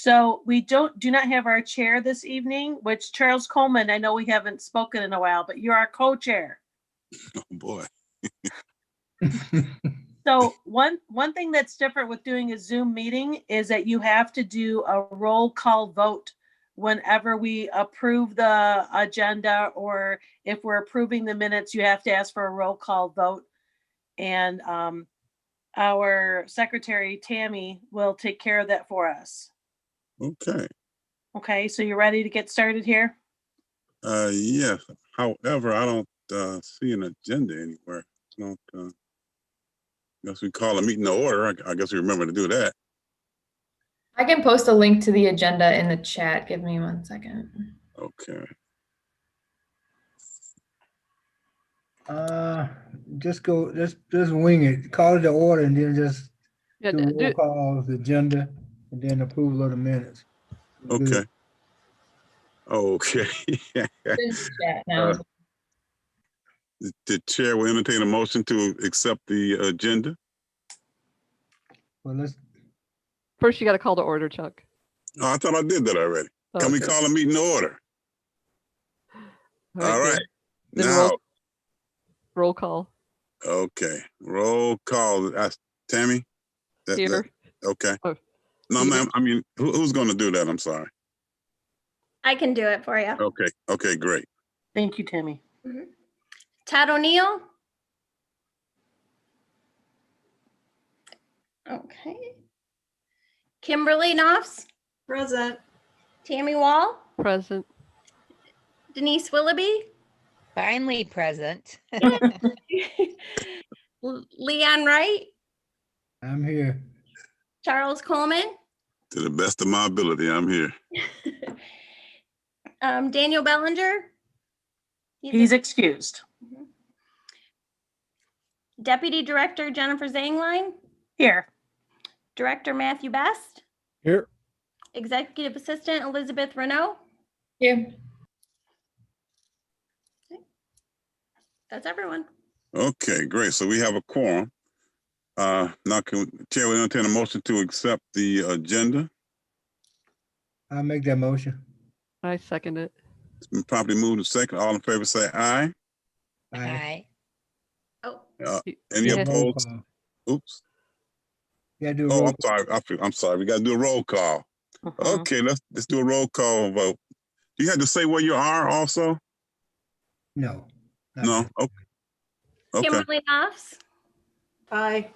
So we do not have our chair this evening, which Charles Coleman, I know we haven't spoken in a while, but you're our co-chair. Oh boy. So one thing that's different with doing a Zoom meeting is that you have to do a roll call vote whenever we approve the agenda, or if we're approving the minutes, you have to ask for a roll call vote. And our secretary, Tammy, will take care of that for us. Okay. Okay, so you're ready to get started here? Yes. However, I don't see an agenda anywhere. I don't, guess we call a meeting to order. I guess we remember to do that. I can post a link to the agenda in the chat. Give me 1 second. Okay. Just wing it. Call it to order and then just Yeah, do roll call of the agenda and then approval of the minutes. Okay. Okay. It's chat now. The chair will entertain a motion to accept the agenda. Well, let's. First, you got to call to order, Chuck. Oh, I thought I did that already. Oh, Can we okay. call a meeting to order? All right. Then Now, roll call. okay. Roll call. Tammy? Peter. Okay. Oh, No, Peter. ma'am. I mean, who's going to do that? I'm sorry. I can do it for you. Okay. Okay, great. Thank you, Tammy. Todd O'Neill. Okay. Kimberly Knopfs. Present. Tammy Wall. Present. Denise Willoughby. Finally present. Leon Wright. I'm here. Charles Coleman. To the best of my ability, I'm here. Daniel Bellinger. He's excused. Deputy Director Jennifer Zangline. Here. Director Matthew Best. Here. Executive Assistant Elizabeth Renault. Here. That's everyone. Okay, great. So we have a quorum. Now, Chair will entertain a motion to accept the agenda. I'll make that motion. I second it. It's been properly moved and second. All in favor say aye. Aye. Oh, Any Yeah. Roll opposed? call. Oops. Yeah, do a Oh, roll I'm sorry. I'm sorry. We got to do a roll call. Mhm. Okay, let's do a roll call vote. Do you have to say where you are also? No. not No. yet. Okay. Okay. Kimberly Knopfs. Aye.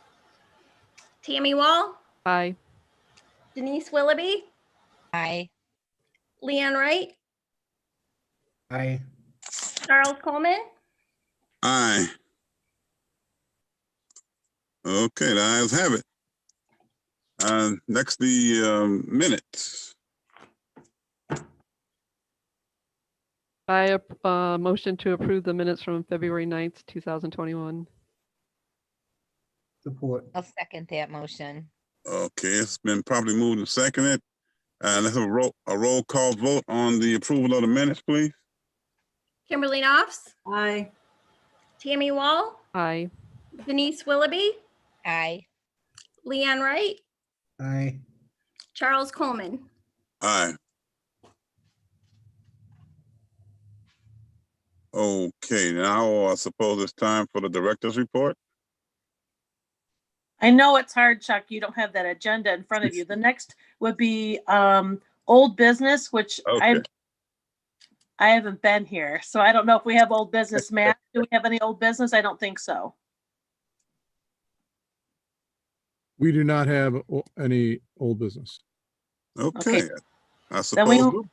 Tammy Wall. Aye. Denise Willoughby. Aye. Leon Wright. Aye. Charles Coleman. Aye. Okay, the ayes have it. Next, the minutes. I motion to approve the minutes from February 9th, 2021. Support. I'll second that motion. Okay, it's been properly moved and seconded. Let's have a roll call vote on the approval of the minutes, please. Kimberly Knopfs. Aye. Tammy Wall. Aye. Denise Willoughby. Aye. Leon Wright. Aye. Charles Coleman. Aye. Okay, now I suppose it's time for the director's report. I know it's hard, Chuck. You don't have that agenda in front of you. The next would be old business, which Okay. I haven't been here, so I don't know if we have old business. Matt, do we have any old business? I don't think so. We do not have any old business. Okay. Okay. I Then we, suppose.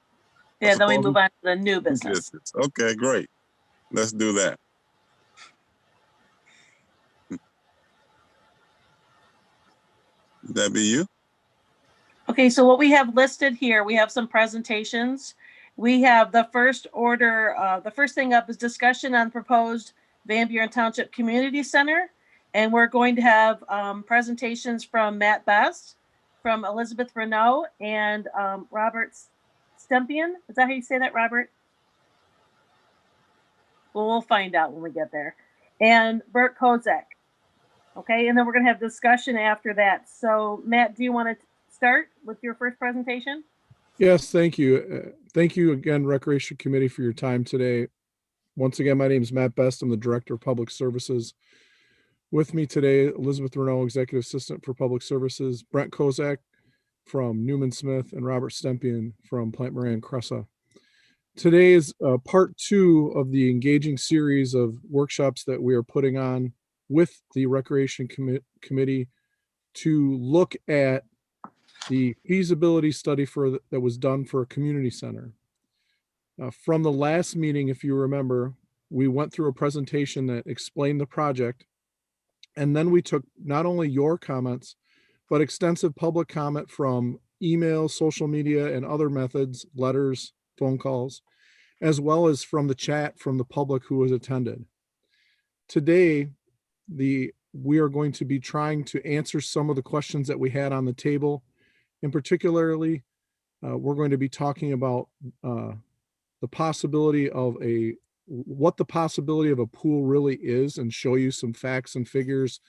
yeah, then we suppose move on to the new business. Okay, great. Let's do that. Would that be you? Okay, so what we have listed here, we have some presentations. We have the first order, the first thing up is discussion on proposed Van Buren Township Community Center. And we're going to have presentations from Matt Best, from Elizabeth Renault, and Robert Stempian. Is that how you say that, Robert? Well, we'll find out when we get there. And Bert Kozak. Okay, and then we're going to have discussion after that. So, Matt, do you want to start with your first presentation? Yes, thank you. Thank you again, Recreation Committee, for your time today. Once again, my name is Matt Best. I'm the Director of Public Services. With me today, Elizabeth Renault, Executive Assistant for Public Services, Brent Kozak from Newman Smith, and Robert Stempian from Plant Moran Cressa. Today is part 2 of the engaging series of workshops that we are putting on with the Recreation Committee to look at the feasibility study that was done for a community center. From the last meeting, if you remember, we went through a presentation that explained the project, and then we took not only your comments, but extensive public comment from email, social media, and other methods, letters, phone calls, as well as from the chat from the public who was attended. Today, we are going to be trying to answer some of the questions that we had on the table. And particularly, we're going to be talking about the possibility of what the possibility of a pool really is, and show you some facts and figures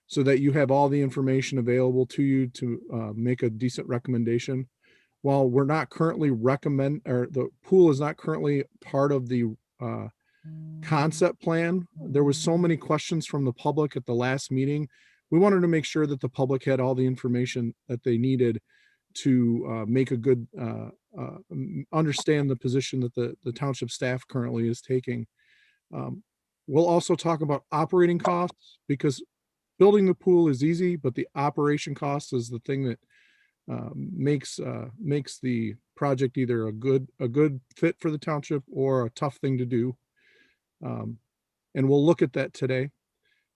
so that you have all the information available to you to make a decent recommendation. While we're not currently the pool is not currently part of the concept plan, there was so many questions from the public at the last meeting. We wanted to make sure that the public had all the information that they needed to make a good understand the position that the township staff currently is taking. We'll also talk about operating costs, because building the pool is easy, but the operation cost is the thing that makes the project either a good fit for the township or a tough thing to do. And we'll look at that today.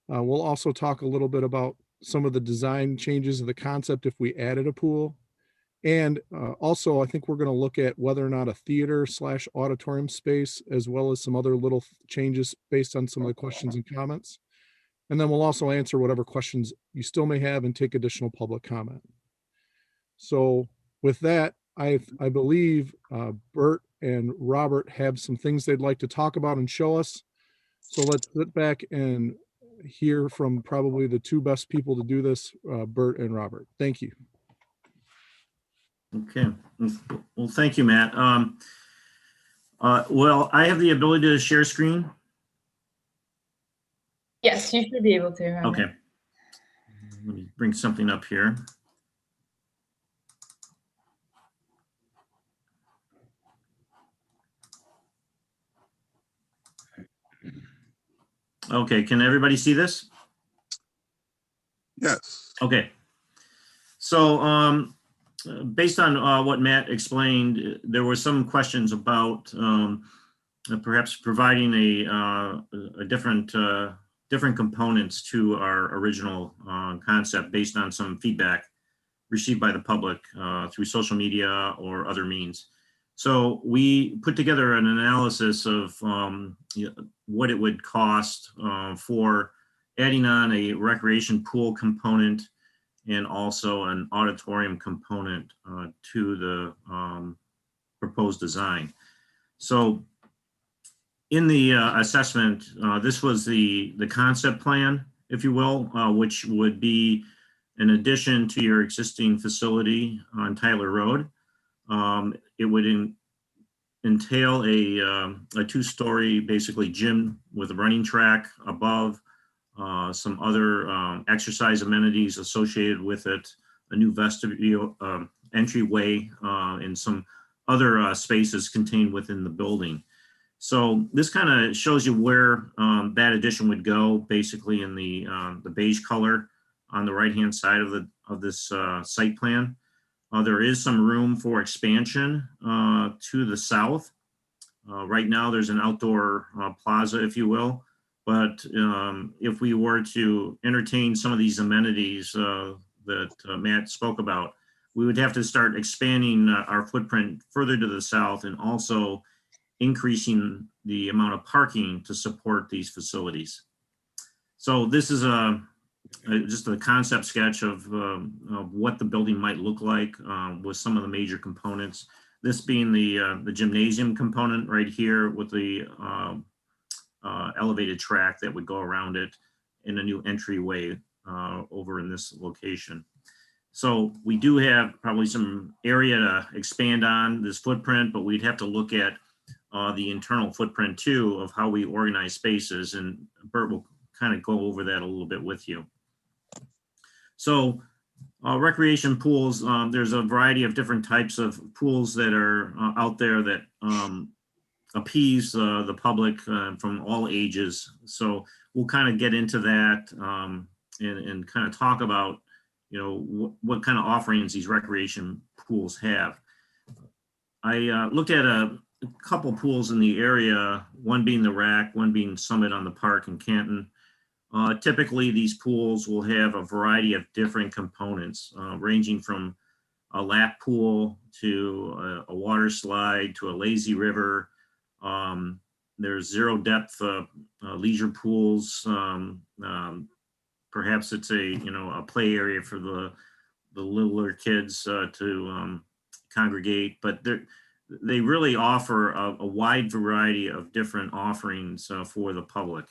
We'll also talk a little bit about some of the design changes of the concept if we added a pool. And also, I think we're going to look at whether or not a theater/auditorium space, as well as some other little changes based on some of the questions and comments. And then we'll also answer whatever questions you still may have and take additional public comment. So with that, I believe Bert and Robert have some things they'd like to talk about and show us. So let's sit back and hear from probably the 2 best people to do this, Bert and Robert. Thank you. Okay, well, thank you, Matt. Well, I have the ability to share screen. Yes, you should be able to. Robert. Okay, let me bring something up here. Okay, can everybody see this? Yes. Okay, so based on what Matt explained, there were some questions about perhaps providing a different components to our original concept based on some feedback received by the public through social media or other means. So we put together an analysis of what it would cost for adding on a recreation pool component and also an auditorium component to the proposed design. So in the assessment, this was the concept plan, if you will, which would be in addition to your existing facility on Tyler Road. It would entail a 2-story, basically, gym with a running track above, some other exercise amenities associated with it, a new vestibule, entryway, and some other spaces contained within the building. So this kind of shows you where that addition would go, basically in the beige color on the right-hand side of this site plan. There is some room for expansion to the south. Right now, there's an outdoor plaza, if you will. But if we were to entertain some of these amenities that Matt spoke about, we would have to start expanding our footprint further to the south and also increasing the amount of parking to support these facilities. So this is just a concept sketch of what the building might look like with some of the major components. This being the gymnasium component right here with the elevated track that would go around it, in a new entryway over in this location. So we do have probably some area to expand on this footprint, but we'd have to look at the internal footprint too of how we organize spaces, and Bert will kind of go over that a little bit with you. So recreation pools, there's a variety of different types of pools that are out there that appease the public from all ages. So we'll kind of get into that and kind of talk about, you know, what kind of offerings these recreation pools have. I looked at a couple pools in the area, one being the Rack, one being Summit on the Park in Canton. Typically, these pools will have a variety of different components, ranging from a lap pool to a water slide to a lazy river. There's zero depth leisure pools. Perhaps it's a play area for the littler kids to congregate, but they really offer a wide variety of different offerings for the public.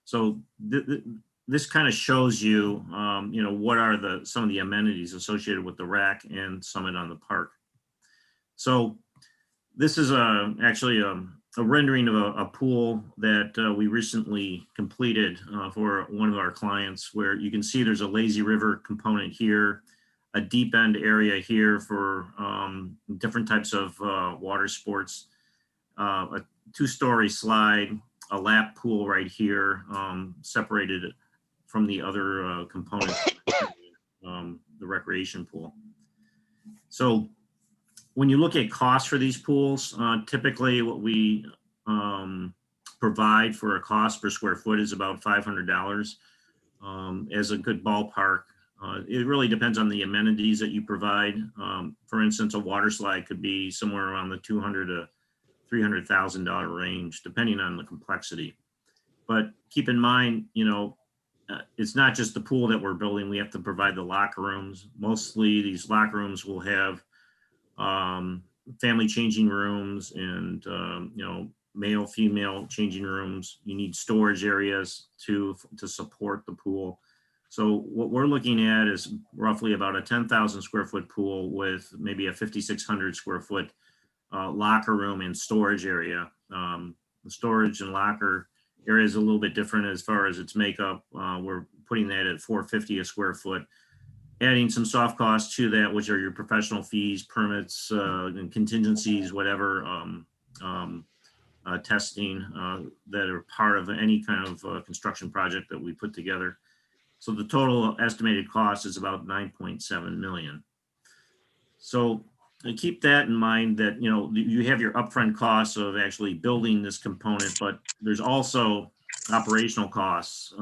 So this kind of shows you, what are some of the amenities associated with the Rack and Summit on the Park. So this is actually a rendering of a pool that we recently completed for one of our clients, where you can see there's a lazy river component here, a deep end area here for different types of water sports, a 2-story slide, a lap pool right here, separated from the other components, the recreation pool. So when you look at costs for these pools, typically what we provide for a cost per square foot is about $500 as a good ballpark. It really depends on the amenities that you provide. For instance, a water slide could be somewhere around the $200,000 to $300,000 range, depending on the complexity. But keep in mind, it's not just the pool that we're building. We have to provide the locker rooms. Mostly these locker rooms will have family changing rooms and, male, female changing rooms. You need storage areas to support the pool. So what we're looking at is roughly about a 10,000 square foot pool with maybe a 5,600 square foot locker room and storage area. The storage and locker area is a little bit different as far as its makeup. We're putting that at $450 a square foot, adding some soft costs to that, which are your professional fees, permits, and contingencies, whatever, testing that are part of any kind of construction project that we put together. So the total estimated cost is about $9.7 million. So keep that in mind that, you have your upfront costs of actually building this component, but there's also operational costs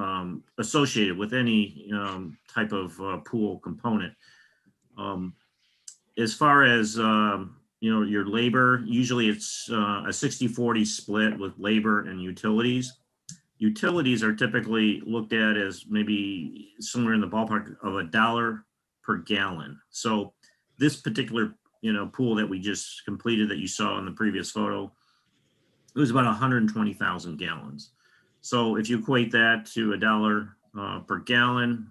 associated with any type of pool component. As far as, your labor, usually it's a 60-40 split with labor and utilities. Utilities are typically looked at as maybe somewhere in the ballpark of $1 per gallon. So this particular, pool that we just completed that you saw in the previous photo, it was about 120,000 gallons. So if you equate that to $1 per gallon,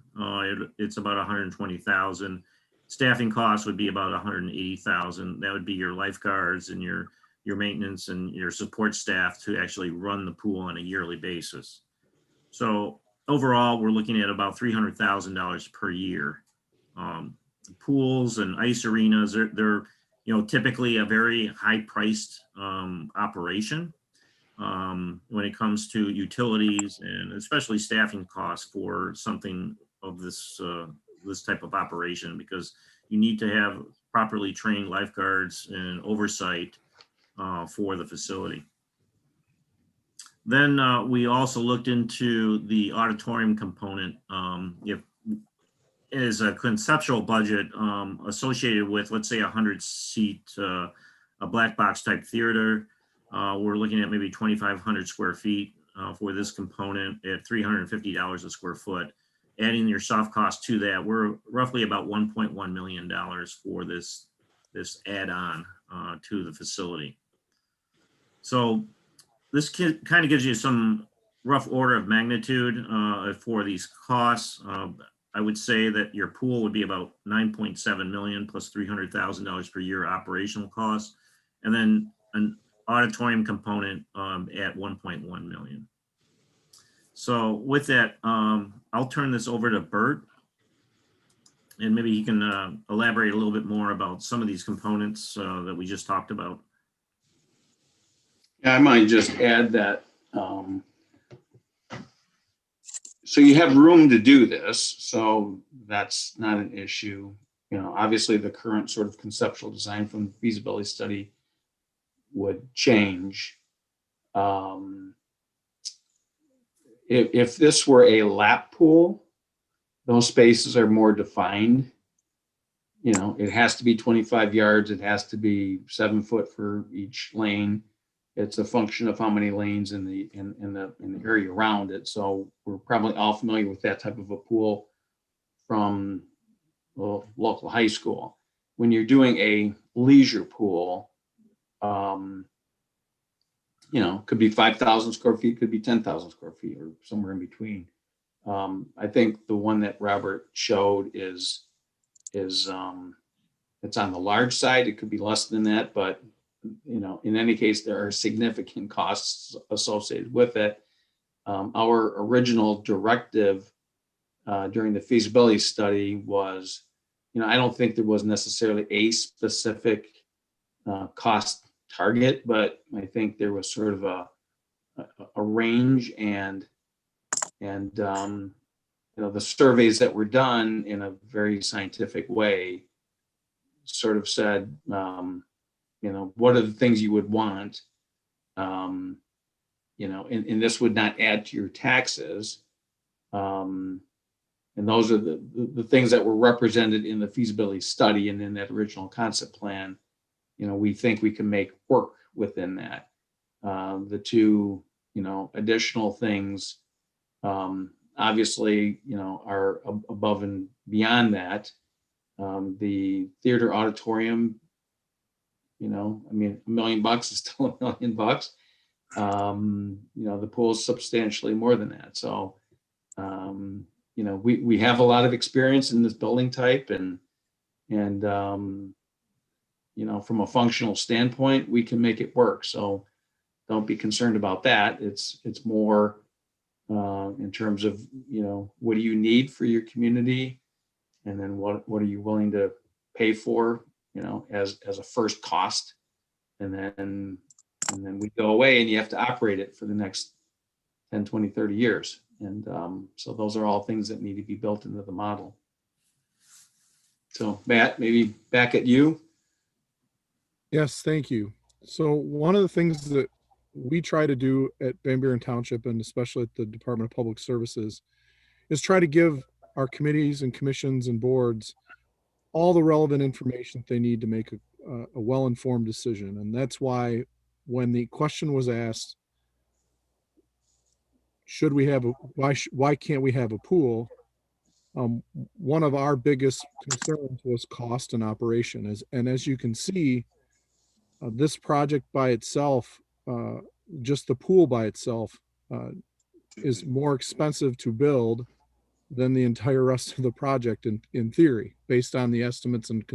it's about 120,000. Staffing costs would be about 180,000. That would be your lifeguards and your maintenance and your support staff to actually run the pool on a yearly basis. So overall, we're looking at about $300,000 per year. Pools and ice arenas, they're typically a very high-priced operation when it comes to utilities and especially staffing costs for something of this type of operation, because you need to have properly trained lifeguards and oversight for the facility. Then we also looked into the auditorium component. As a conceptual budget associated with, let's say, 100-seat, a black box type theater, we're looking at maybe 2,500 square feet for this component at $350 a square foot. Adding your soft cost to that, we're roughly about $1.1 million for this add-on to the facility. So this kind of gives you some rough order of magnitude for these costs. I would say that your pool would be about 9.7 million plus $300,000 per year operational costs. And then an auditorium component at 1.1 million. So with that, I'll turn this over to Bert. And maybe he can elaborate a little bit more about some of these components that we just talked about. Yeah, I might just add that. So you have room to do this, so that's not an issue. You know, obviously the current sort of conceptual design from the feasibility study would change. If this were a lap pool, those spaces are more defined. You know, it has to be 25 yards. It has to be 7 foot for each lane. It's a function of how many lanes in the area around it. So we're probably all familiar with that type of a pool from local high school. When you're doing a leisure pool, you know, could be 5,000 square feet, could be 10,000 square feet, or somewhere in between. I think the one that Robert showed is it's on the large side. It could be less than that, but you know, in any case, there are significant costs associated with it. Our original directive during the feasibility study was, you know, I don't think there was necessarily a specific cost target, but I think there was sort of a range, and you know, the surveys that were done in a very scientific way sort of said, you know, what are the things you would want, you know, and this would not add to your taxes. And those are the things that were represented in the feasibility study and in that original concept plan. You know, we think we can make work within that. The two, you know, additional things, obviously, you know, are above and beyond that. The theater auditorium, you know, I mean, $1 million is still $1 million. You know, the pool is substantially more than that. So, you know, we have a lot of experience in this building type, and you know, from a functional standpoint, we can make it work. So don't be concerned about that. It's more in terms of, you know, what do you need for your community, and then what are you willing to pay for, you know, as a first cost, and then we go away and you have to operate it for the next 10, 20, 30 years. And so those are all things that need to be built into the model. So Matt, maybe back at you. Yes, thank you. So one of the things that we try to do at Van Buren Township, and especially at the Department of Public Services, is try to give our committees and commissions and boards all the relevant information that they need to make a well-informed decision. And that's why when the question was asked, should we have why can't we have a pool? One of our biggest concerns was cost and operation. And as you can see, this project by itself, just the pool by itself, is more expensive to build than the entire rest of the project in theory, based on the estimates and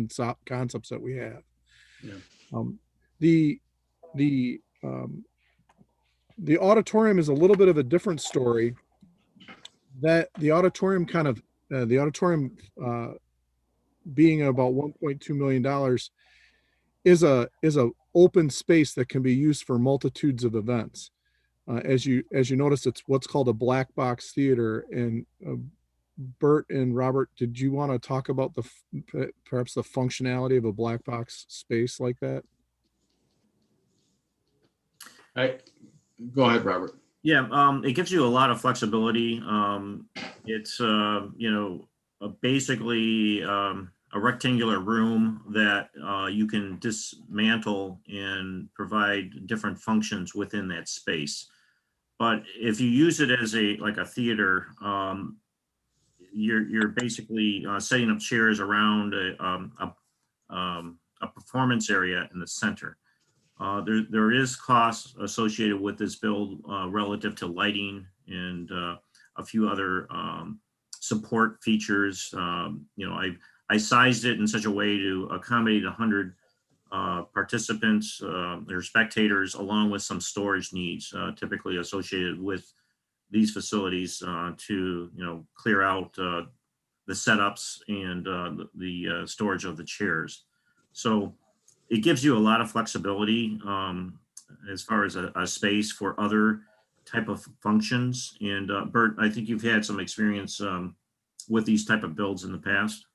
concepts that we have. Yeah. The auditorium is a little bit of a different story. That the auditorium being about $1.2 million is a open space that can be used for multitudes of events. As you notice, it's what's called a black box theater. And Bert and Robert, did you want to talk about perhaps the functionality of a black box space like that? Go ahead, Robert. Yeah, it gives you a lot of flexibility. It's you know, basically a rectangular room that you can dismantle and provide different functions within that space. But if you use it as like a theater, you're basically setting up chairs around a performance area in the center. There is cost associated with this build relative to lighting and a few other support features. I sized it in such a way to accommodate 100 participants or spectators, along with some storage needs typically associated with these facilities to clear out the setups and the storage of the chairs. So it gives you a lot of flexibility as far as a space for other type of functions. And Bert, I think you've had some experience with these type of builds in the past.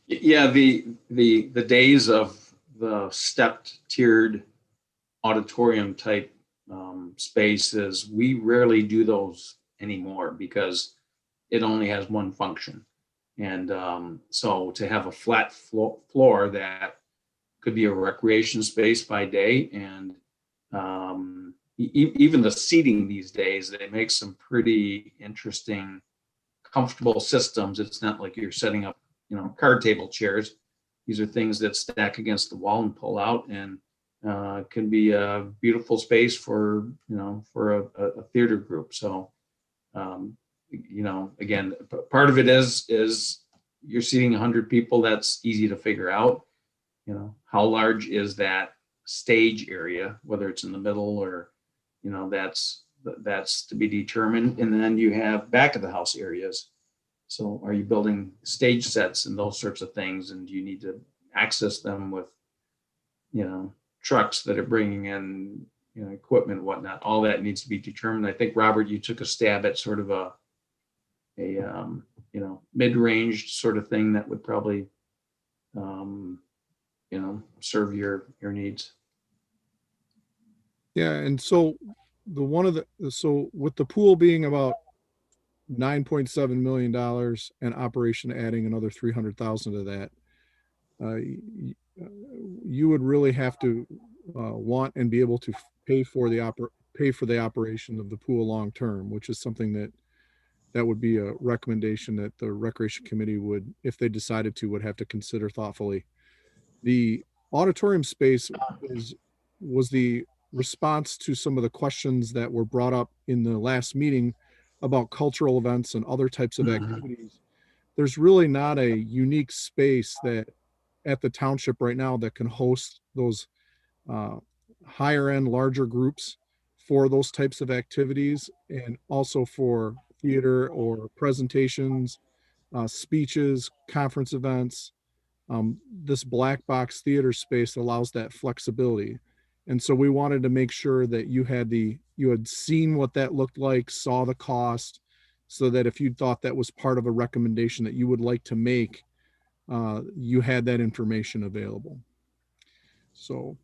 Yeah, the days of the stepped tiered auditorium type spaces, we rarely do those anymore because it only has one function. And so to have a flat floor that could be a recreation space by day, and even the seating these days, they make some pretty interesting, comfortable systems. It's not like you're setting up, card table chairs. These are things that stack against the wall and pull out, and can be a beautiful space for, for a theater group. So, again, part of it is you're seating 100 people. That's easy to figure out. How large is that stage area, whether it's in the middle or, that's to be determined. And then you have back of the house areas. So are you building stage sets and those sorts of things? And do you need to access them with, trucks that are bringing in, equipment and whatnot? All that needs to be determined. I think, Robert, you took a stab at sort of a mid-range sort of thing that would probably, serve your needs. Yeah, and so so with the pool being about $9.7 million and operation adding another 300,000 to that, you would really have to want and be able to pay for the operation of the pool long term, which is something that would be a recommendation that the Recreation Committee would, if they decided to, would have to consider thoughtfully. The auditorium space was the response to some of the questions that were brought up in the last meeting about cultural events and other types of activities. There's really not a unique space that at the township right now that can host those higher end, larger groups for those types of activities, and also for theater or presentations, speeches, conference events. This black box theater space allows that flexibility. And so we wanted to make sure that you had seen what that looked like, saw the cost, so that if you thought that was part of a recommendation that you would like to make, you had that information available. So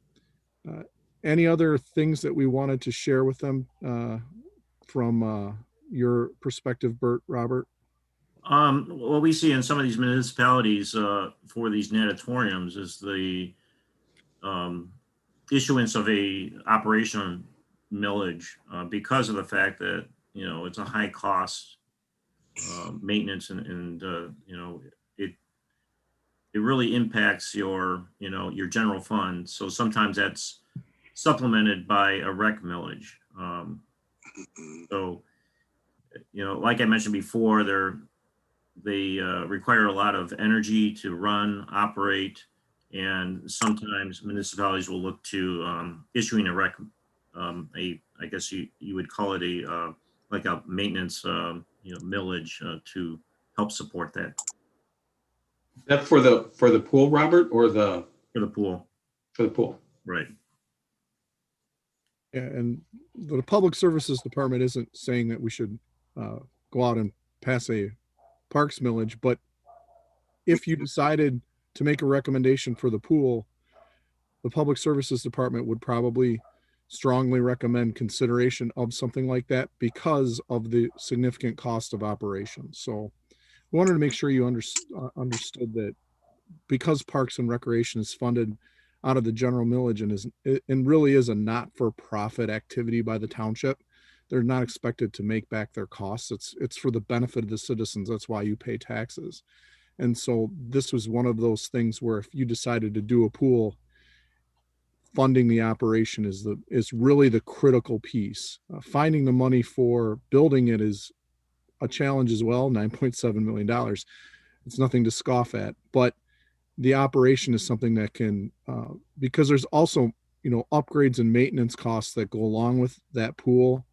any other things that we wanted to share with them from your perspective, Bert, Robert? What we see in some of these municipalities for these natatoriums is the issuance of a operation millage because of the fact that, it's a high cost maintenance and it really impacts your general fund. So sometimes that's supplemented by a rec millage. So, like I mentioned before, they require a lot of energy to run, operate, and sometimes municipalities will look to issuing I guess you would call it like a maintenance millage to help support that. That for the pool, Robert, or for the pool? For the pool, right? Yeah, and the Public Services Department isn't saying that we should go out and pass a parks millage, but if you decided to make a recommendation for the pool, the Public Services Department would probably strongly recommend consideration of something like that because of the significant cost of operations. So we wanted to make sure you understood that because Parks and Recreation is funded out of the general millage and really is a not-for-profit activity by the township, they're not expected to make back their costs. It's for the benefit of the citizens. That's why you pay taxes. And so this was one of those things where if you decided to do a pool, funding the operation is really the critical piece. Finding the money for building it is a challenge as well, $9.7 million. It's nothing to scoff at, but the operation is something that can, because there's also, upgrades and maintenance costs that go along with that pool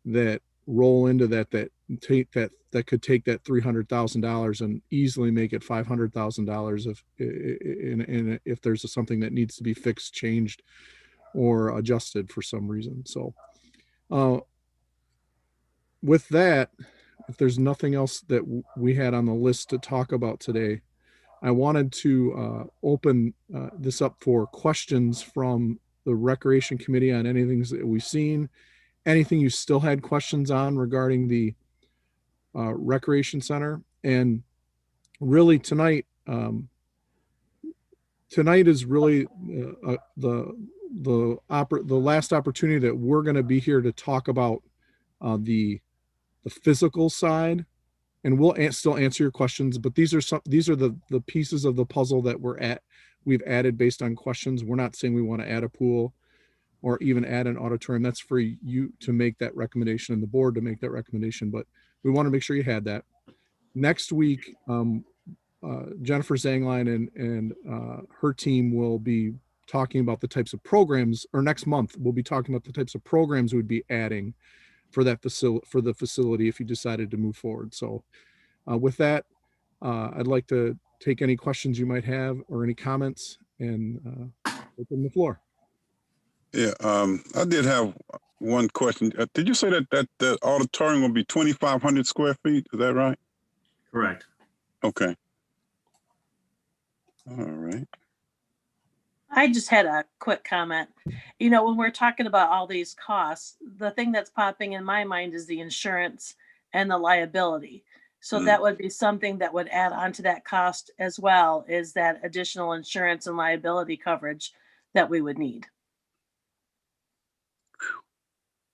that roll into that could take that $300,000 and easily make it $500,000 if there's something that needs to be fixed, changed, or adjusted for some reason. So with that, if there's nothing else that we had on the list to talk about today, I wanted to open this up for questions from the Recreation Committee on anything that we've seen, anything you still had questions on regarding the Recreation Center. And really tonight is really the last opportunity that we're going to be here to talk about the physical side. And we'll still answer your questions, but these are the pieces of the puzzle that we've added based on questions. We're not saying we want to add a pool or even add an auditorium. That's for you to make that recommendation and the board to make that recommendation, but we want to make sure you had that. Next week, Jennifer Zangline and her team will be talking about the types of programs, or next month we'll be talking about the types of programs we'd be adding for the facility if you decided to move forward. So with that, I'd like to take any questions you might have or any comments and open the floor. Yeah, I did have one question. Did you say that the auditorium will be 2,500 square feet? Is that right? Correct. Okay. All right. I just had a quick comment. When we're talking about all these costs, the thing that's popping in my mind is the insurance and the liability. So that would be something that would add on to that cost as well, is that additional insurance and liability coverage that we would need.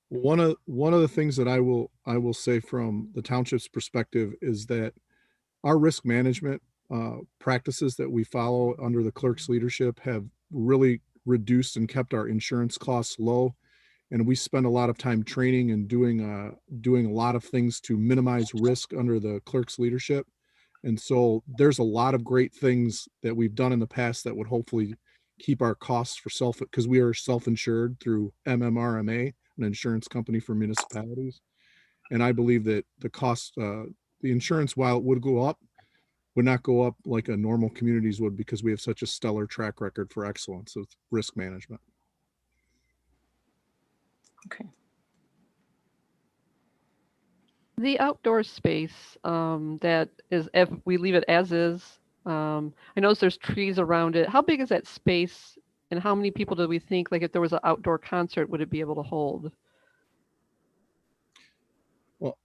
One of the things that I will say from the township's perspective is that our risk management practices that we follow under the clerk's leadership have really reduced and kept our insurance costs low. And we spend a lot of time training and doing a lot of things to minimize risk under the clerk's leadership. And so there's a lot of great things that we've done in the past that would hopefully keep our costs because we are self-insured through MMRMA, an insurance company for municipalities. And I believe that the cost, the insurance, while it would go up, would not go up like a normal communities would, because we have such a stellar track record for excellence of risk management. Okay. The outdoor space that is, if we leave it as is, I notice there's trees around it. How big is that space, and how many people do we think, like if there was an outdoor concert, would it be able to hold? Well,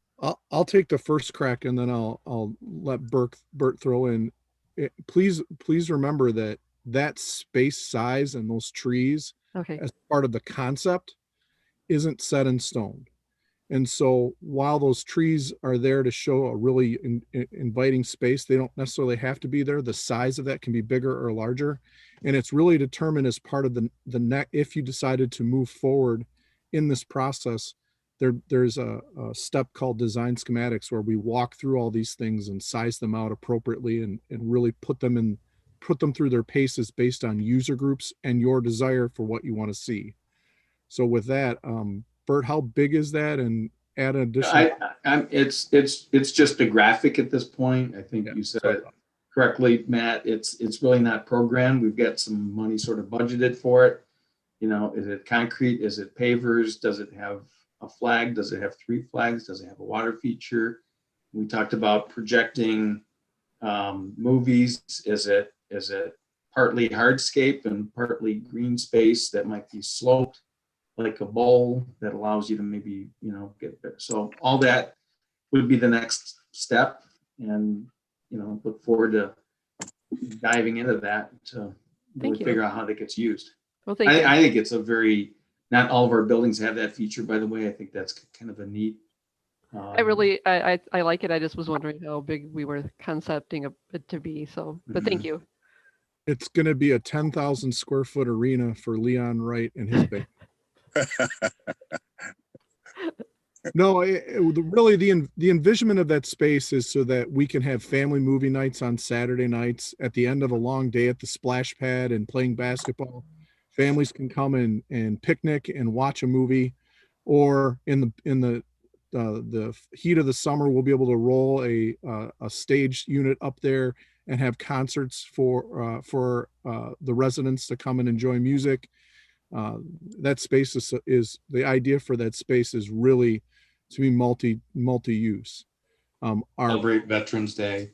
I'll take the first crack, and then I'll let Bert throw in. Please remember that space size and those trees, Okay. as part of the concept, isn't set in stone. And so while those trees are there to show a really inviting space, they don't necessarily have to be there. The size of that can be bigger or larger. And it's really determined as part of the if you decided to move forward in this process, there's a step called design schematics, where we walk through all these things and size them out appropriately and really put them through their paces based on user groups and your desire for what you want to see. So with that, Bert, how big is that? And add an additional. It's just a graphic at this point. I think you said it correctly, Matt. It's really not programmed. We've got some money sort of budgeted for it. Is it concrete? Is it pavers? Does it have a flag? Does it have 3 flags? Does it have a water feature? We talked about projecting movies. Is it partly hardscape and partly green space that might be sloped like a bowl that allows you to maybe, get there. So all that would be the next step, and, look forward to diving into that to really figure out how that gets used. Well, thank you. I think it's not all of our buildings have that feature, by the way. I think that's kind of a neat. I like it. I just was wondering how big we were concepting it to be. So, but thank you. It's going to be a 10,000 square foot arena for Leon Wright and his band. No, really the envisionment of that space is so that we can have family movie nights on Saturday nights at the end of a long day at the splash pad and playing basketball. Families can come and picnic and watch a movie, or in the heat of the summer, we'll be able to roll a stage unit up there and have concerts for the residents to come and enjoy music. That space is the idea for that space is really to be multi-use. Celebrate Veterans Day.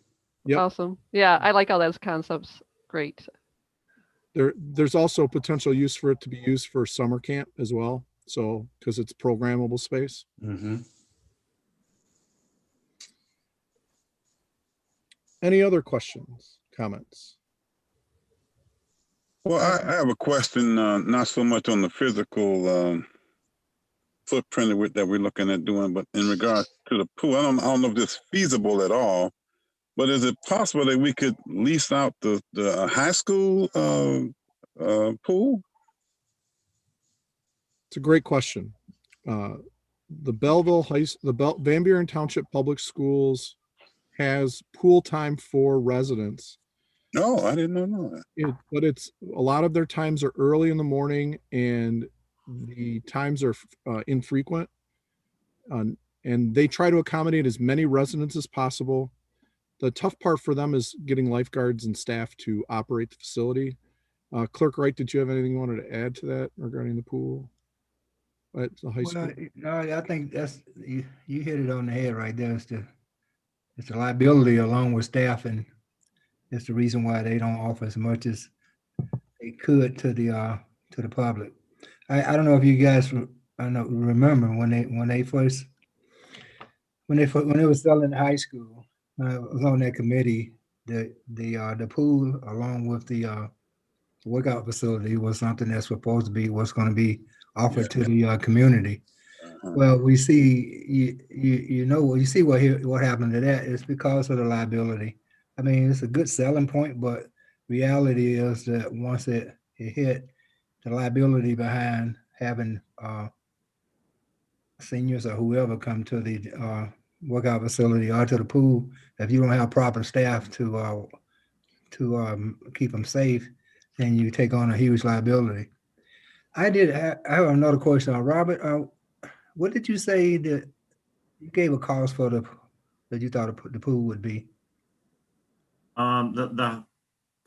Yep. Awesome. Yeah, I like all those concepts. Great. There's also potential use for it to be used for summer camp as well. So, because it's programmable space. Mm-hmm. Any other questions, comments? Well, I have a question, not so much on the physical footprint that we're looking at doing, but in regards to the pool. I don't know if this is feasible at all, but is it possible that we could lease out the high school pool? It's a great question. The Van Buren Township Public Schools has pool time for residents. No, I did not know that. But it's a lot of their times are early in the morning, and the times are infrequent. And they try to accommodate as many residents as possible. The tough part for them is getting lifeguards and staff to operate the facility. Clerk Wright, did you have anything you wanted to add to that regarding the pool at the high school? No, I think that's you hit it on the head right there. It's the liability along with staff, and it's the reason why they don't offer as much as they could to the public. I don't know if you guys remember when they were selling high school. I was on that committee. The pool along with the workout facility was something that's supposed to be what's going to be offered to the community. Well, we see you see what happened to that. It's because of the liability. I mean, it's a good selling point, but reality is that once it hit, the liability behind having seniors or whoever come to the workout facility or to the pool, if you don't have proper staff to keep them safe, then you take on a huge liability. I have another question. Robert, what did you say that you gave a cost for that you thought the pool would be? The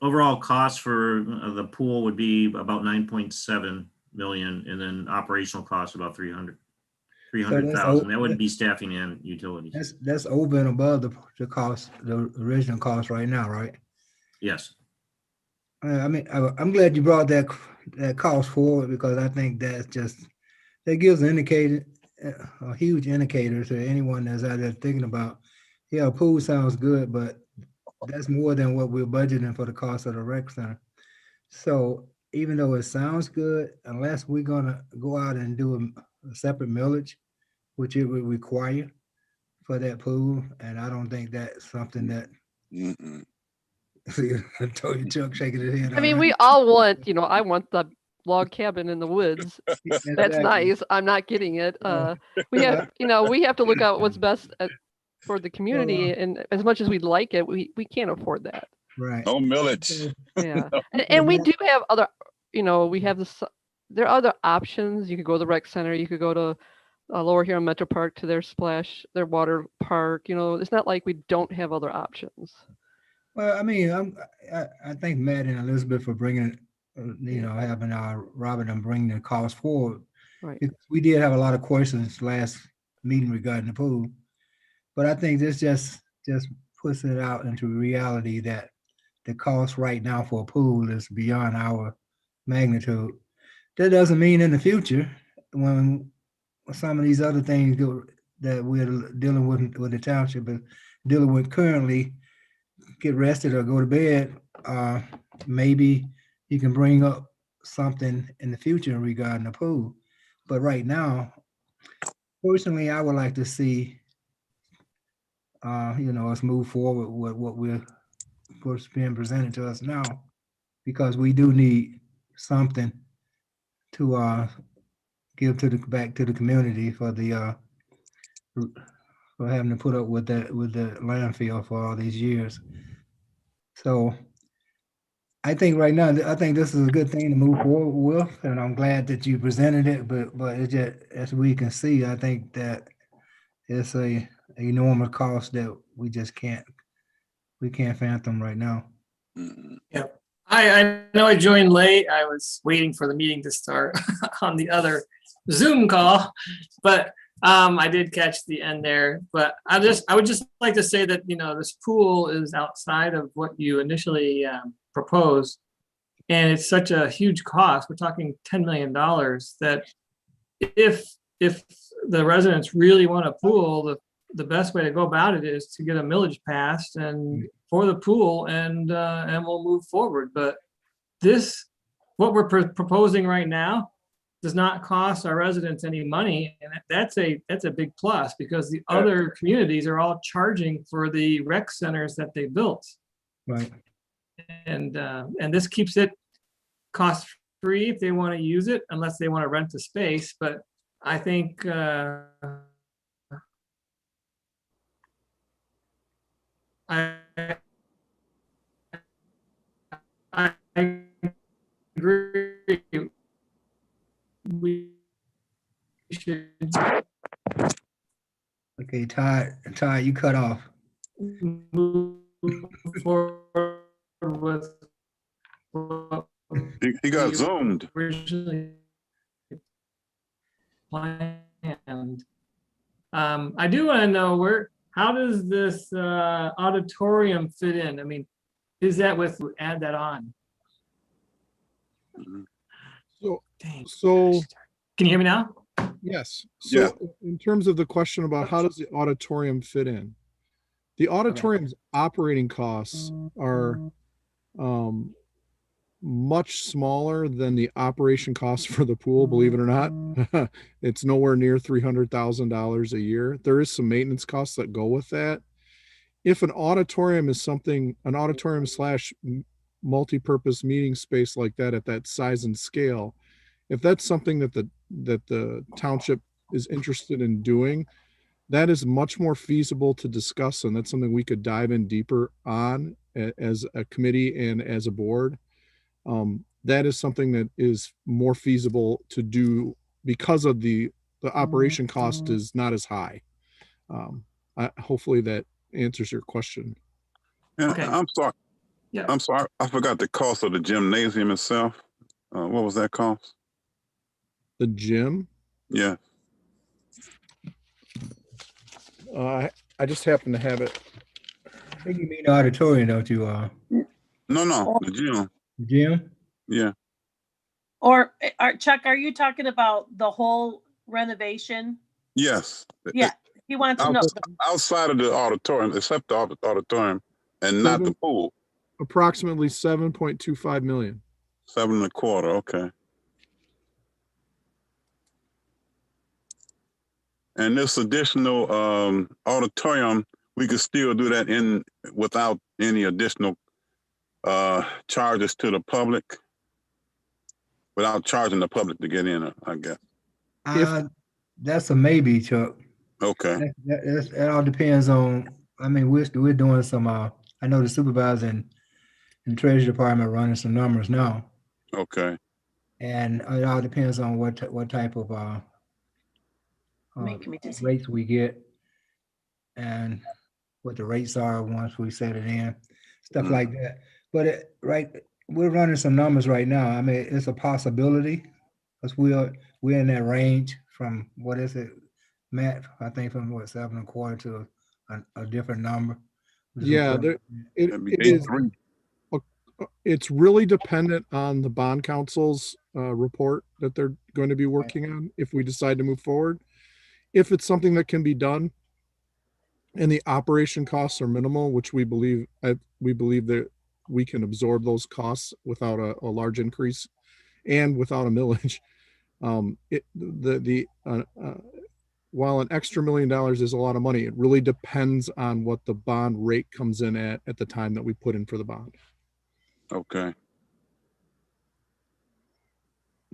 overall cost for the pool would be about 9.7 million, and then operational cost about 300,000. That would be staffing and utilities. That's over and above the cost, the original cost right now, right? Yes. I mean, I'm glad you brought that cost forward, because I think that gives a huge indicator to anyone that's out there thinking about, yeah, a pool sounds good, but that's more than what we're budgeting for the cost of the rec center. So even though it sounds good, unless we're gonna go out and do a separate millage, which it would require for that pool, and I don't think that's something that. See, I told you, Chuck shaking his head. I mean, we all want, I want the log cabin in the woods. Exactly. That's nice. I'm not getting it. We have to look out what's best for the community, and as much as we'd like it, we can't afford that. Right. No millage. Yeah. And we do have other, we have this, there are other options. You could go to the rec center, you could go to Lower Huron Metro Park to their water park. It's not like we don't have other options. Well, I mean, I thank Matt and Elizabeth for bringing, having Robert and bringing the cost forward. Right. Because we did have a lot of questions last meeting regarding the pool, but I think this just puts it out into reality that the cost right now for a pool is beyond our magnitude. That doesn't mean in the future, when some of these other things that we're dealing with the township is dealing with currently, get rested or go to bed, maybe you can bring up something in the future regarding the pool. But right now, personally, I would like to see, us move forward with what's being presented to us now, because we do need something to give back to the community for the for having to put up with that, with the landfill for all these years. So I think right now, I think this is a good thing to move forward with, and I'm glad that you presented it, but it just, as we can see, I think that it's a enormous cost that we just can't fathom right now. Mhm. Yep. I know I joined late. I was waiting for the meeting to start on the other Zoom call, but I did catch the end there. But I would just like to say that, you know, this pool is outside of what you initially proposed. And it's such a huge cost. We're talking $10 million that if the residents really want a pool, the best way to go about it is to get a millage passed and for the pool, and we'll move forward. But what we're proposing right now does not cost our residents any money, and that's a big plus, because the other communities are all charging for the rec centers that they built, Right. and this keeps it cost free if they want to use it, unless they want to rent the space. But I think I agree. We should Okay, Todd, you cut off. move forward with what He got we zoomed. originally planned. I do want to know how does this auditorium fit in? I mean, is that add that on? So Can you hear me now? yes. Yeah. So in terms of the question about how does the auditorium fit in, the auditorium's operating costs are much smaller than the operation costs for the pool, believe it or not. It's nowhere near $300,000 a year. There is some maintenance costs that go with that. If an auditorium is something, an auditorium slash multi-purpose meeting space like that at that size and scale, if that's something that the township is interested in doing, that is much more feasible to discuss, and that's something we could dive in deeper on as a committee and as a board. That is something that is more feasible to do because of the operation cost is not as high. Hopefully that answers your question. Yeah, Okay. I'm sorry. Yeah. I'm sorry. I forgot the cost of the gymnasium itself. What was that cost? The gym? Yeah. I just happen to have it. I think you mean the auditorium, don't you, No, the gym. Jim? Yeah. Or Chuck, are you talking about the whole renovation? Yes. Yeah, he wants to know. Outside of the auditorium, except the auditorium, and not the pool. Approximately 7.25 million. 7.25. Okay. And this additional auditorium, we could still do that without any additional charges to the public, without charging the public to get in, I guess. That's a maybe, Chuck. Okay. That all depends on, I mean, we're doing some, I know the supervisor and treasury department are running some numbers now. Okay. And it all depends on what type of rates we get and what the rates are once we set it in, stuff like that. But we're running some numbers right now. I mean, it's a possibility because we're in that range from, what is it, Matt? I think from 7.25 to a different number. Yeah, it's really dependent on the bond council's report that they're going to be working on if we decide to move forward. If it's something that can be done and the operation costs are minimal, which we believe that we can absorb those costs without a large increase and without a millage. While an extra $1 million is a lot of money, it really depends on what the bond rate comes in at the time that we put in for the bond. Okay.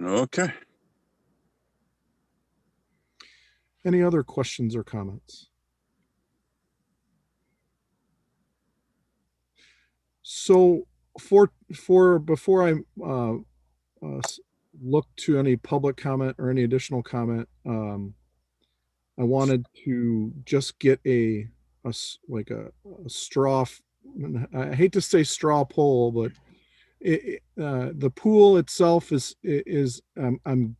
Okay. Any other questions or comments? So before I look to any public comment or any additional comment, I wanted to just get a straw. I hate to say straw poll, but the pool itself is I'm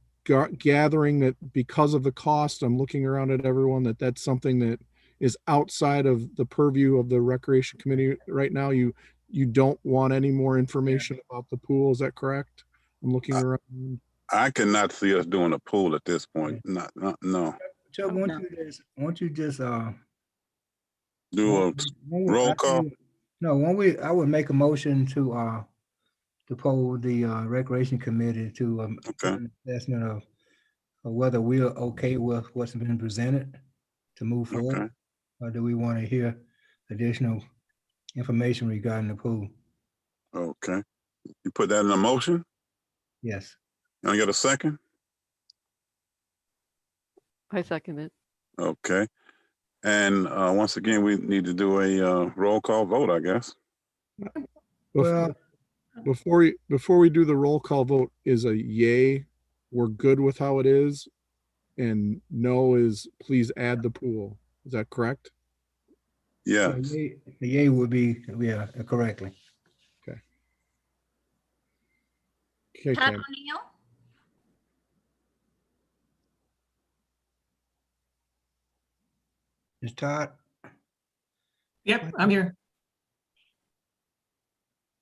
gathering that because of the cost, I'm looking around at everyone that's something that is outside of the purview of the recreation committee right now. You don't want any more information about the pool, is that correct? I'm looking around. I cannot see us doing a pool at this point. No. Chuck, won't you just Do a roll call? No, I would make a motion to poll the recreation committee to an assessment of whether we're okay with what's been presented to move forward. Okay. Or do we want to hear additional information regarding the pool? Okay. You put that in a motion? Yes. Can I get a second? I second it. Okay. And once again, we need to do a roll call vote, I guess. Well, Before we do the roll call vote, is a yay, we're good with how it is, and no is please add the pool. Is that correct? Yeah. The yay would be, correctly. Okay, Todd Cam. O'Neill, Is Todd? Yep, I'm here.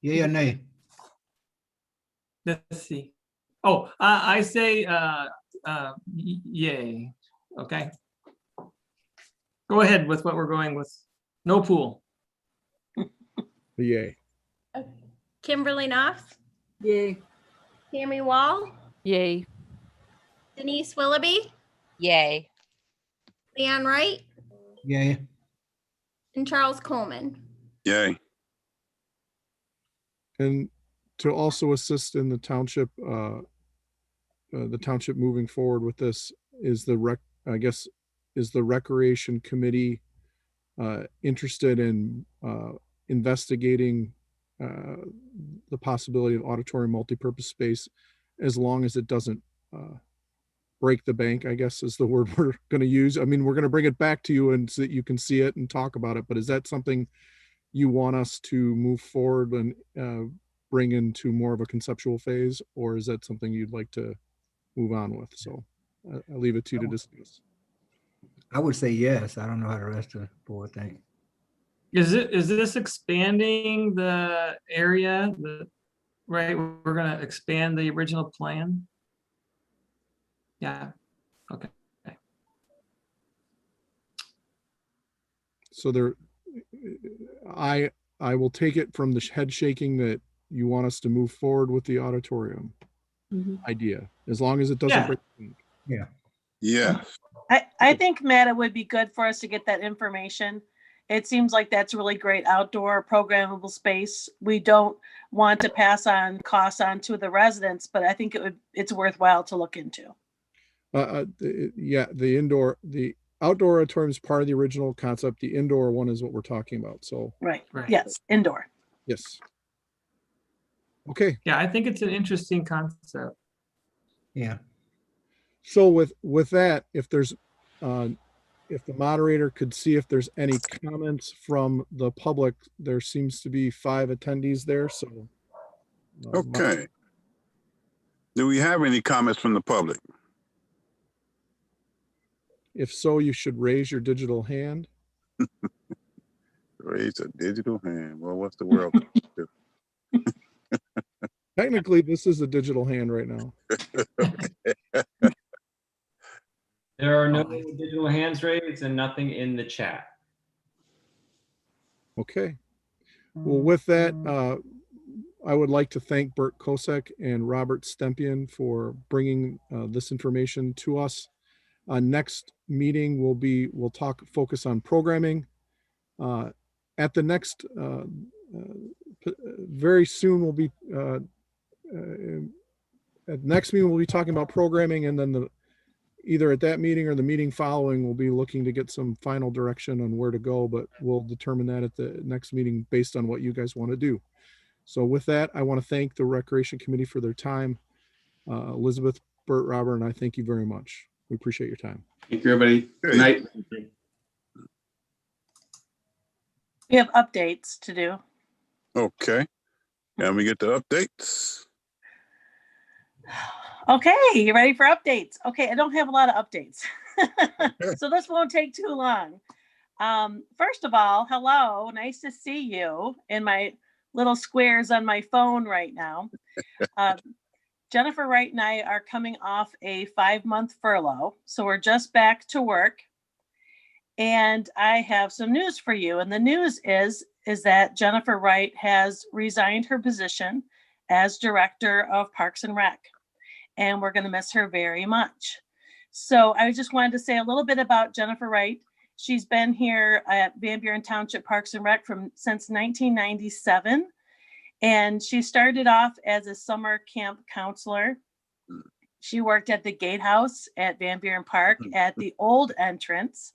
Yay or nay? Let's see. Oh, I say yay. Okay. Go ahead with what we're going with. No pool. Yay. Kimberly Knopf, Yay. Tammy Wall, Yay. Denise Willoughby, Yay. Leon Wright, Yay. and Charles Coleman. Yay. And to also assist in the township moving forward with this is the recreation committee interested in investigating the possibility of auditorium multipurpose space, as long as it doesn't break the bank, I guess is the word we're going to use. I mean, we're going to bring it back to you and so that you can see it and talk about it, but is that something you want us to move forward and bring into more of a conceptual phase, or is that something you'd like to move on with? So I'll leave it to you to discuss. I would say yes. I don't know how the rest of the board think. Is this expanding the area? Right, we're gonna expand the original plan? Yeah, okay. So I will take it from the head shaking that you want us to move forward with the auditorium idea, as long as it doesn't break the bank. Yeah. Yeah. I think, Matt, it would be good for us to get that information. It seems like that's really great outdoor programmable space. We don't want to pass on costs on to the residents, but I think it's worthwhile to look into. The outdoor auditorium is part of the original concept. The indoor one is what we're talking about. So right. Yes, indoor. Yes. Okay. Yeah, I think it's an interesting concept. Yeah. So with that, if there's if the moderator could see if there's any comments from the public, there seems to be 5 attendees there. So okay. Do we have any comments from the public? If so, you should raise your digital hand. Raise a digital hand. Well, what's the world? Technically, this is a digital hand right now. There are no digital hands raised and nothing in the chat. Okay. Well, with that, I would like to thank Bert Kosek and Robert Stempian for bringing this information to us. Next meeting we'll focus on programming. At the next, very soon we'll be, at next meeting we'll be talking about programming, and then either at that meeting or the meeting following, we'll be looking to get some final direction on where to go, but we'll determine that at the next meeting based on what you guys want to do. So with that, I want to thank the Recreation Committee for their time. Elizabeth, Bert, Robert, and I thank you very much. We appreciate your time. Thank you, everybody. Good night. We have updates to do. Okay. Can we get the updates? Okay, you ready for updates? Okay, I don't have a lot of updates. So this won't take too long. First of all, hello, nice to see you in my little squares on my phone right now. Jennifer Wright and I are coming off a 5-month furlough, so we're just back to work. And I have some news for you. And the news is that Jennifer Wright has resigned her position as Director of Parks and Rec. And we're going to miss her very much. So I just wanted to say a little bit about Jennifer Wright. She's been here at Van Buren Township Parks and Rec since 1997. And she started off as a summer camp counselor. She worked at the gatehouse at Van Buren Park at the old entrance.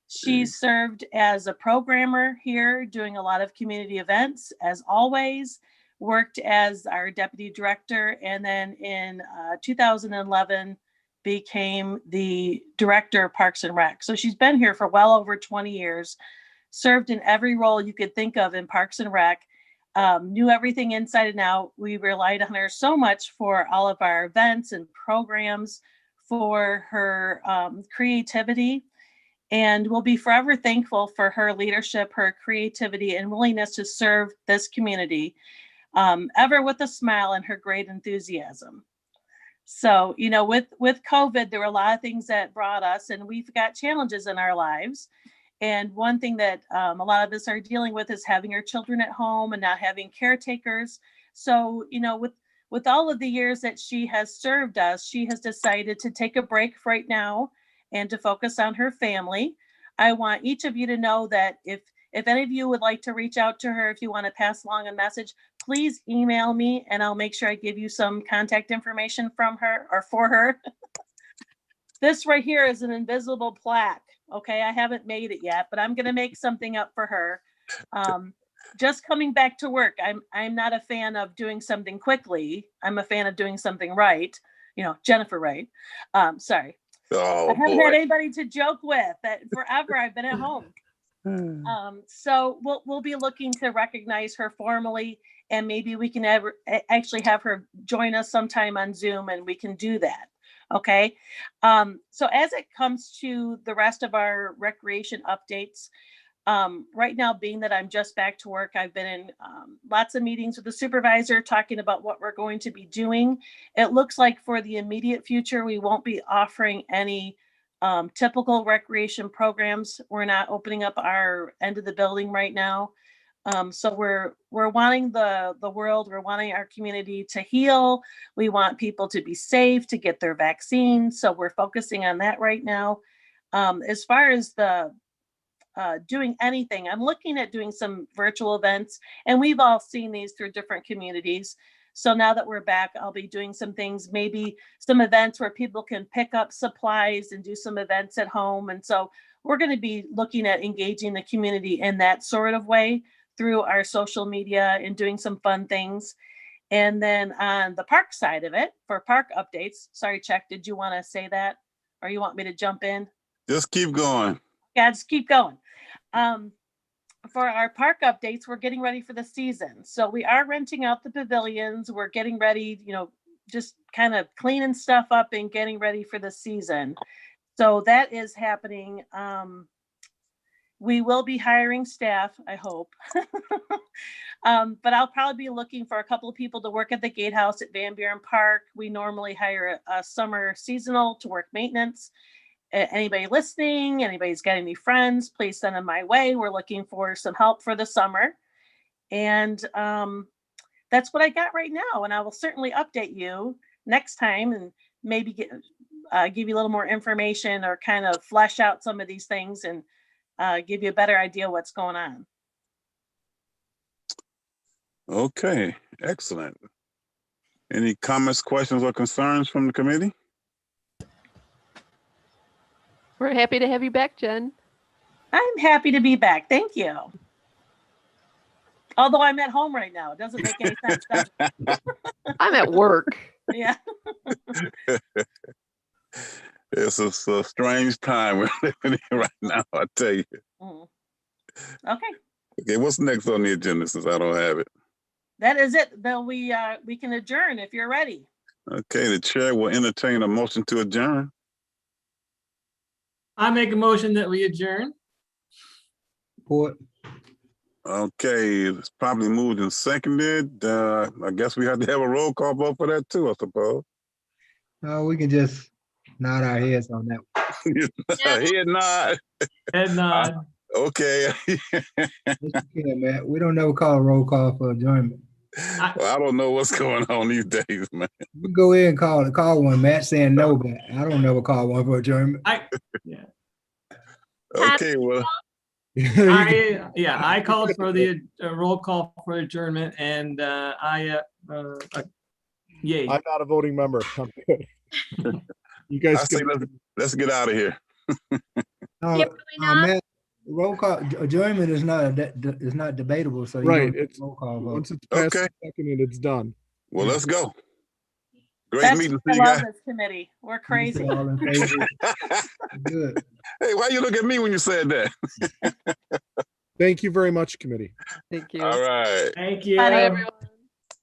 She served as a programmer here, doing a lot of community events, as always, worked as our deputy director, and then in 2011 became the director of Parks and Rec. So she's been here for well over 20 years, served in every role you could think of in Parks and Rec, knew everything inside and out. We relied on her so much for all of our events and programs, for her creativity. And we'll be forever thankful for her leadership, her creativity, and willingness to serve this community, ever with a smile and her great enthusiasm. So, you know, with COVID, there were a lot of things that brought us, and we've got challenges in our lives. And one thing that a lot of us are dealing with is having our children at home and not having caretakers. So, you know, with all of the years that she has served us, she has decided to take a break right now and to focus on her family. I want each of you to know that if any of you would like to reach out to her, if you want to pass along a message, please email me and I'll make sure I give you some contact information from her or for her. This right here is an invisible plaque. Okay, I haven't made it yet, but I'm going to make something up for her. Just coming back to work, I'm not a fan of doing something quickly. I'm a fan of doing something right. You know, Jennifer Wright. Sorry. Oh, I haven't boy. had anybody to joke with. That forever I've been at home. So we'll be looking to recognize her formally, and maybe we can actually have her join us sometime on Zoom, and we can do that. Okay. So as it comes to the rest of our recreation updates, right now, being that I'm just back to work, I've been in lots of meetings with the supervisor talking about what we're going to be doing. It looks like for the immediate future, we won't be offering any typical recreation programs. We're not opening up our end of the building right now. So we're wanting the world, we're wanting our community to heal. We want people to be safe, to get their vaccine. So we're focusing on that right now. As far as the doing anything, I'm looking at doing some virtual events, and we've all seen these through different communities. So now that we're back, I'll be doing some things, maybe some events where people can pick up supplies and do some events at home. And so we're going to be looking at engaging the community in that sort of way through our social media and doing some fun things. And then on the park side of it, for park updates, sorry, Chuck, did you want to say that? Or you want me to jump in? Just keep going. Yeah, just keep going. For our park updates, we're getting ready for the season. So we are renting out the pavilions. We're getting ready, you know, just kind of cleaning stuff up and getting ready for the season. So that is happening. We will be hiring staff, I hope. But I'll probably be looking for a couple of people to work at the gatehouse at Van Buren Park. We normally hire a summer seasonal to work maintenance. Anybody listening, anybody's got any friends, please send them my way. We're looking for some help for the summer. And that's what I got right now. And I will certainly update you next time and maybe give you a little more information or kind of flesh out some of these things and give you a better idea what's going on. Okay, excellent. Any comments, questions, or concerns from the committee? We're happy to have you back, Jen. I'm happy to be back. Thank you. Although I'm at home right now, it doesn't make any sense. Does it? I'm at work. Yeah. It's a strange time we're living in right now, I tell you. Mhm. Okay, Okay, what's next on the agenda since I don't have it? that is it. Then we can adjourn if you're ready. Okay, the chair will entertain a motion to adjourn. I make a motion that we adjourn. Support. Okay, it's probably moved and seconded. I guess we have to have a roll call vote for that too, I suppose. No, we can just nod our heads on that. Head nod. Head nod. Okay. Yeah, man. We don't never call a roll call for adjournment. Well, I don't know what's going on these days, man. You go in and call one. Matt saying no, but I don't never call one for adjournment. Okay, well. I called for the roll call for adjournment, and yay. I'm not a voting member. I'm good. You guys I say let's get out of here. Matt, roll call adjournment is not debatable. So you Right, don't it's roll call vote. once it's passed Okay. the second and it's done. Well, let's go. Great That's meeting. I See you love guys. this committee. We're crazy. All in favor? Good. Hey, why you look at me when you said that? Thank you very much, committee. Thank you. All right. Thank you. Bye, everyone.